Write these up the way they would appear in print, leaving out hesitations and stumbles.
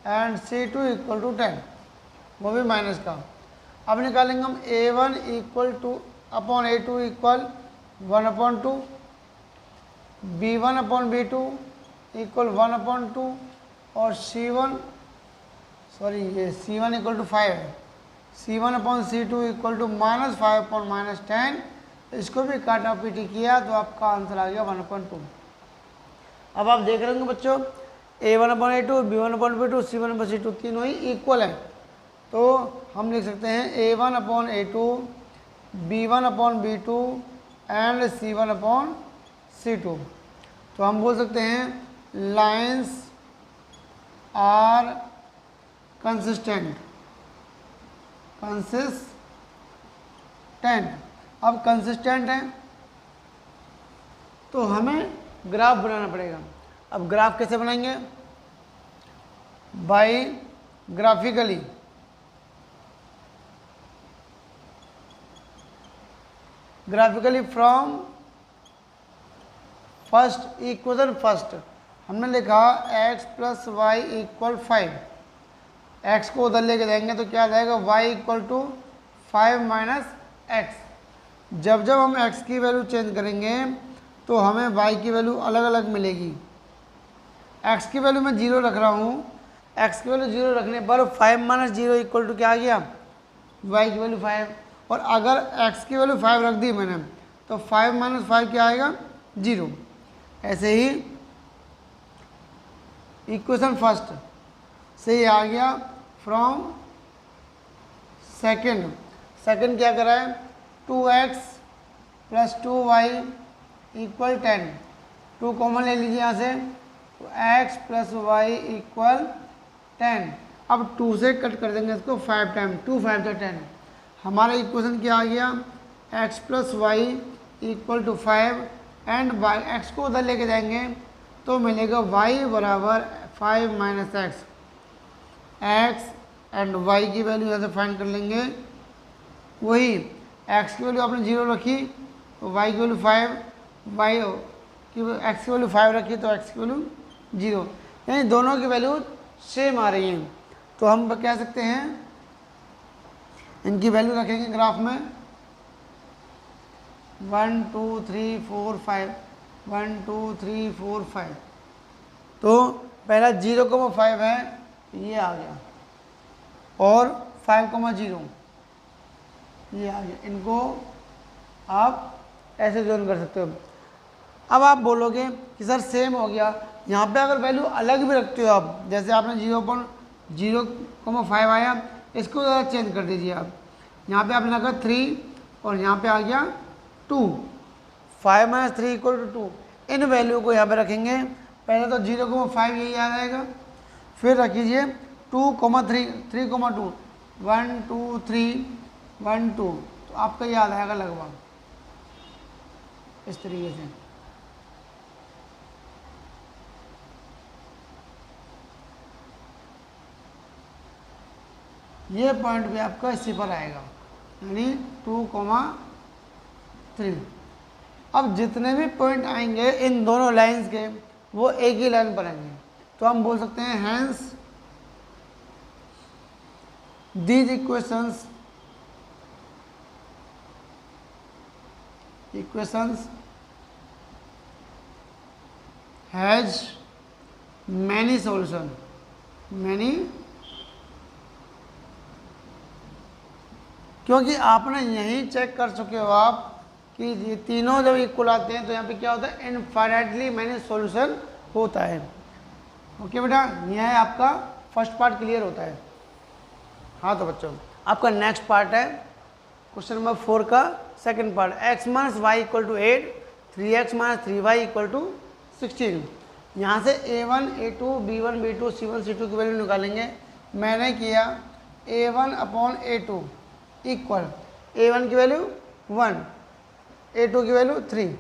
And C2 equal to 10, वो भी minus का। अब निकालेंगे हम A1 equal two upon A2 equal 1/2, B1 upon B2 equal 1/2 और C1 इक्वल टू 5 है, C1 upon C2 equal to -5/-10। इसको भी काटा पीटी किया तो आपका आंसर आ गया 1/2। अब आप देख रहे होंगे बच्चों A1 upon A2, B1 upon B2, C1 upon C2 तीनों ही इक्वल है, तो हम लिख सकते हैं A1 upon A2, B1 upon B2 and C1 upon C2। तो हम बोल सकते हैं लाइन्स आर कंसिस्टेंट। अब कंसिस्टेंट है तो हमें ग्राफ बनाना पड़ेगा। अब ग्राफ कैसे बनाएंगे? By graphically. From first equation first हमने लिखा x plus Y equal 5। x को उधर लेके जाएंगे तो क्या जाएगा, y equal to 5 minus X. जब जब हम x की वैल्यू चेंज करेंगे तो हमें y की वैल्यू अलग अलग मिलेगी। x की वैल्यू मैं 0 रख रहा हूँ, x की वैल्यू 0 रखने पर 5 माइनस 0 इक्वल टू क्या आ गया, y की वैल्यू 5। और अगर x की वैल्यू 5 रख दी मैंने तो 5 माइनस 5 क्या आएगा, 0। ऐसे ही इक्वेशन फर्स्ट से ये आ गया फ्रॉम सेकेंड क्या करा है, 2x plus 2y equal 10। 2 common ले लीजिए यहाँ से, तो x प्लस वाई इक्वल 10। अब 2 से कट कर देंगे इसको 5 टाइम, 2 5 10। हमारा इक्वेशन क्या आ गया, x plus Y equal to 5 and y, x को उधर लेके जाएंगे तो मिलेगा y बराबर 5 minus x. x and y की वैल्यू यहाँ से फाइंड कर लेंगे। वही x की वैल्यू आपने 0 रखी तो y की वैल्यू 5, y की x की वैल्यू 5 रखी तो x की वैल्यू 0, यानी दोनों की वैल्यू सेम आ रही हैं। तो हम कह सकते हैं इनकी वैल्यू रखेंगे ग्राफ में 1 2 3 4 5, 1 2 3 4 5। तो पहला 0,5 है, ये आ गया, और 5,0 ये आ गया। इनको आप ऐसे जोन कर सकते हो। अब आप बोलोगे कि सर सेम हो गया, यहाँ पे अगर वैल्यू अलग भी रखते हो आप, जैसे आपने 0,5 आया, इसको ज़रा चेंज कर दीजिए आप। यहाँ पे आपने रखा 3 और यहाँ पे आ गया 2, 5 माइनस 3 इक्वल टू 2। इन वैल्यू को यहाँ पे रखेंगे, पहले तो 0,5 यही आ जाएगा, फिर रखिए 2,3 3,2 1 2 3 1 2, तो आपका याद आएगा लगभग इस तरीके से। ये पॉइंट भी आपका इसी पर आएगा, यानी 2,3। अब जितने भी पॉइंट आएंगे इन दोनों लाइंस के, वो एक ही लाइन पर आएंगे। तो हम बोल सकते हैं hence these equations has many solution, क्योंकि आपने यही चेक कर चुके हो आप कि ये तीनों जब इक्वल आते हैं तो यहाँ पे क्या होता है, इनफाइनाइटली मैनी सॉल्यूशन होता है। ओके बेटा, यह है आपका फर्स्ट पार्ट क्लियर होता है। हाँ तो बच्चों आपका नेक्स्ट पार्ट है क्वेश्चन नंबर 4 का second part, x minus Y equal to 8, 3x minus 3y equal to 16। यहाँ से a1 a2 b1 b2 c1 c2 की वैल्यू निकालेंगे। मैंने किया a1 upon a2 equal a1 की वैल्यू 1, a2 की वैल्यू 3।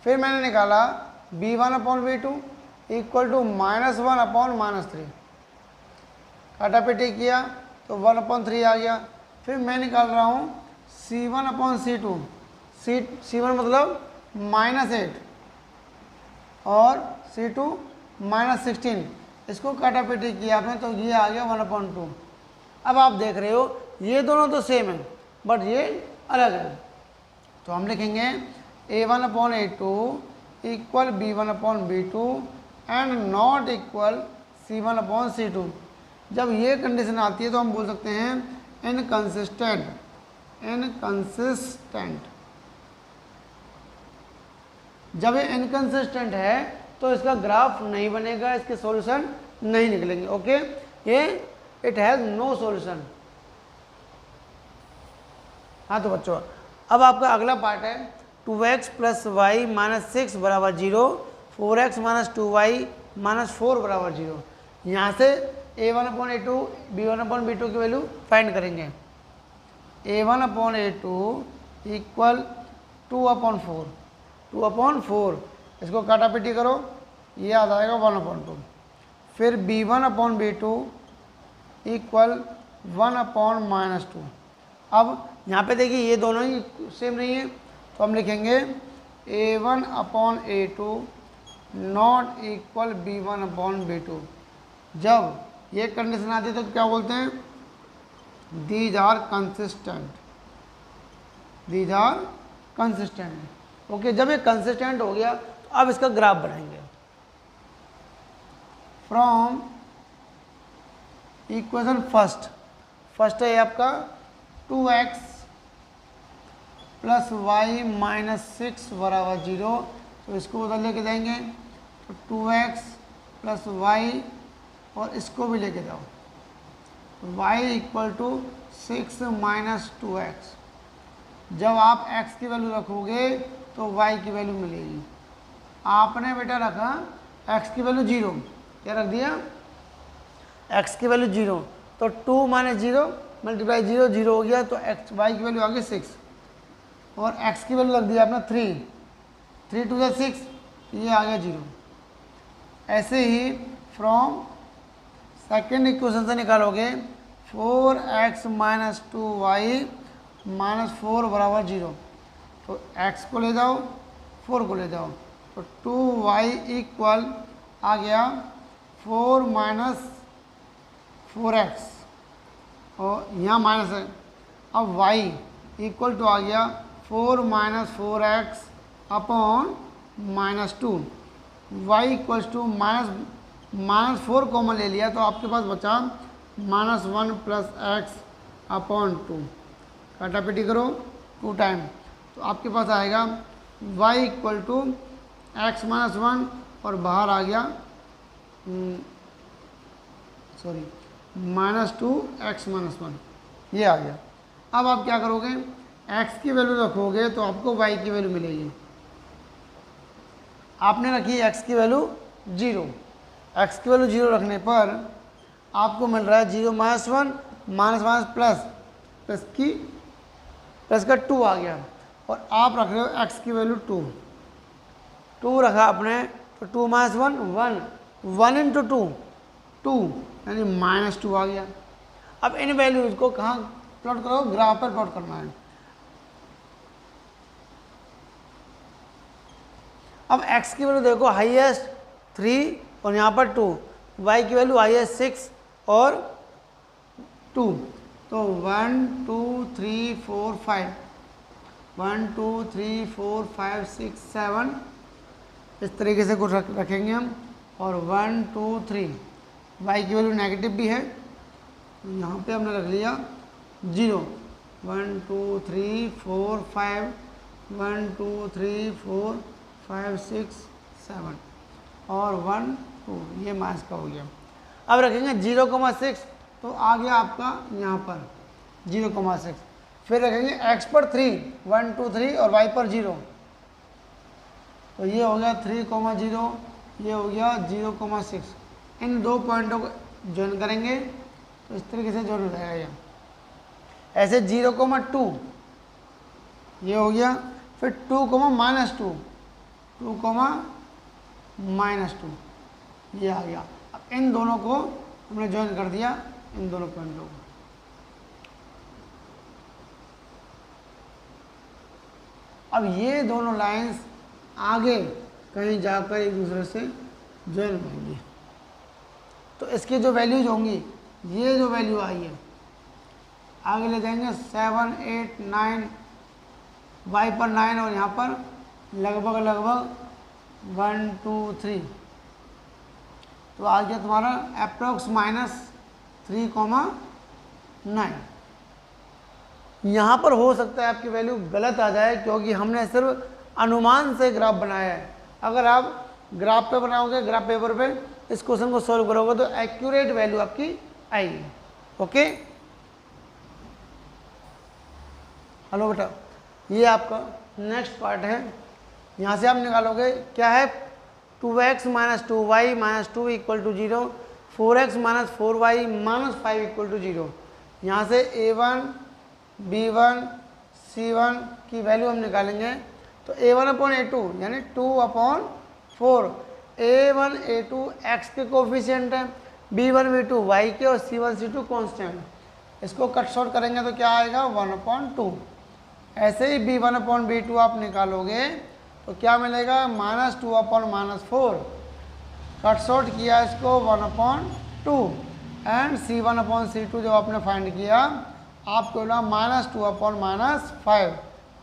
फिर मैंने निकाला b1 upon b2 equal to -1 upon -3। काटा पेटी किया तो 1/3 आ गया। फिर मैं निकाल रहा हूँ c1 अपॉन c2, c1 मतलब -8 और c2 -16, इसको काटापीटी किया आपने तो ये आ गया 1/2। अब आप देख रहे हो ये दोनों तो सेम है बट ये अलग है, तो हम लिखेंगे a1/a2 equal b1/b2 and not equal c1/c2। जब ये कंडीशन आती है तो हम बोल सकते हैं इनकंसिस्टेंट। जब ये इनकंसिस्टेंट है तो इसका ग्राफ नहीं बनेगा, इसके सॉल्यूशन नहीं निकलेंगे। ओके, ये इट हैज़ नो सॉल्यूशन। हाँ तो बच्चों अब आपका अगला पार्ट है 2x + y - 6 = 0, 4x - 2y - 4 = 0। यहाँ से a1/a2 b1/b2 की वैल्यू फाइंड करेंगे। a1/a2 इक्वल 2/4 इसको काटापीटी करो, ये आ जाएगा 1/2। फिर b1/b2 इक्वल 1/-2। अब यहाँ पे देखिए ये दोनों ही सेम नहीं है तो हम लिखेंगे a1/a2 नॉट इक्वल b1/b2। जब ये कंडीशन आती है तो क्या बोलते हैं, दीज आर कंसिस्टेंट। ओके, जब ये कंसिस्टेंट हो गया तो अब इसका ग्राफ बनाएंगे। फ्रॉम इक्वेशन फर्स्ट है आपका 2x + y - 6 = 0, तो इसको उधर लेके जाएंगे तो 2x + y और इसको भी लेके जाओ, y = 6 - 2x। जब आप x की वैल्यू रखोगे तो y की वैल्यू मिलेगी। आपने बेटा रखा x की वैल्यू 0, क्या रख दिया, x की वैल्यू 0, तो 2 - 0 × 0 0 हो गया, तो y की वैल्यू आ गई 6 और x की वैल्यू रख दिया आपने 3 2 × 6, ये आ गया 0। ऐसे ही फ्रॉम सेकेंड इक्वेशन से निकालोगे 4x - 2y - 4 = 0, तो x को ले जाओ 4 को ले जाओ, तो 2y इक्वल आ गया 4 - 4x और यहाँ माइनस है। अब y इक्वल टू आ गया 4 - 4x upon -2। y equals to -4 common ले लिया तो आपके पास बचा -1 + x अपॉन 2। काटापीटी करो 2 टाइम, तो आपके पास आएगा y इक्वल टू x - 1 और बाहर आ गया -2x - 1, ये आ गया। अब आप क्या करोगे, x की वैल्यू रखोगे तो आपको y की वैल्यू मिलेगी। आपने रखी x की वैल्यू 0, x की वैल्यू 0 रखने पर आपको मिल रहा है 0 - 1 प्लस का 2 आ गया और आप रख रहे हो x की वैल्यू 2 रखा आपने, तो 2 - 1 1 × 2 यानी -2 आ गया। अब इन वैल्यूज को कहाँ प्लॉट करो, ग्राफ पर प्लॉट करना है। अब x की वैल्यू देखो हाईएस्ट 3 और यहाँ पर 2, y की वैल्यू हाईएस्ट 6 और 2, तो 1 2 3 4 5 1 2 3 4 5 6 7 इस तरीके से कुछ रखेंगे हम, और 1 2 3 y की वैल्यू नेगेटिव भी है, यहाँ पे हमने रख लिया 0 1 2 3 4 5 1 2 3 4 5 6 7 और 1 2, ये माइनस का हो गया। अब रखेंगे 0,6, तो आ गया आपका यहाँ पर 0,6। फिर रखेंगे x पर 3 1 2 3 और y पर 0, तो ये हो गया 3,0, ये हो गया 0,6। इन दो पॉइंटों को ज्वाइन करेंगे तो इस तरीके से ज्वाइन हो जाएगा ये। ऐसे 0,2 ये हो गया, फिर 2, -2 2, ये आ गया। अब इन दोनों को हमने ज्वाइन कर दिया, इन दोनों पॉइंटों को। अब ये दोनों लाइंस आगे कहीं जाकर एक दूसरे से ज्वाइन होंगी। इसकी जो वैल्यूज होंगी, ये जो वैल्यू आई है आगे ले जाएंगे 7 8 9, y पर 9 और यहाँ पर लगभग 1 2 3, तो आ गया तुम्हारा अप्रोक्स -3,9। यहाँ पर हो सकता है आपकी वैल्यू गलत आ जाए क्योंकि हमने सिर्फ अनुमान से ग्राफ बनाया है। अगर आप ग्राफ पे बनाओगे, ग्राफ पेपर पे इस क्वेश्चन को सॉल्व करोगे तो एक्यूरेट वैल्यू आपकी आएगी। ओके, हेलो बेटा, ये आपका नेक्स्ट पार्ट है। यहाँ से आप निकालोगे क्या है, 2x - 2y - 2 = 0, 4x - 4y - 5 = 0। यहाँ से a1 b1 c1 की वैल्यू हम निकालेंगे तो a1/a2 यानी 2/4, a1 a2 x के कोफिशिएंट हैं, b1 b2 y के और c1 c2 कांस्टेंट। इसको कट शॉर्ट करेंगे तो क्या आएगा 1/2। ऐसे ही b1/b2 आप निकालोगे तो क्या मिलेगा -2/-4, कट शॉर्ट किया इसको 1/2 एंड c1/c2 जब आपने फाइंड किया आपको मिला -2/-5,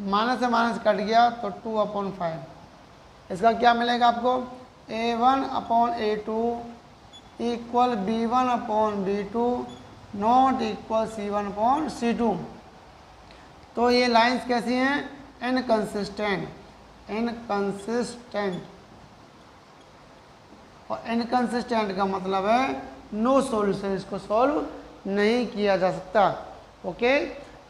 माइनस से माइनस कट गया तो 2/5। इसका क्या मिलेगा आपको a1/a2 = b1/b2 not equal c1/c2। तो ये लाइंस कैसी हैं, इनकंसिस्टेंट, और इनकंसिस्टेंट का मतलब है नो सॉल्यूशन, इसको सॉल्व नहीं किया जा सकता। ओके,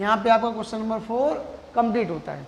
यहाँ पे आपका क्वेश्चन नंबर 4 कंप्लीट होता है।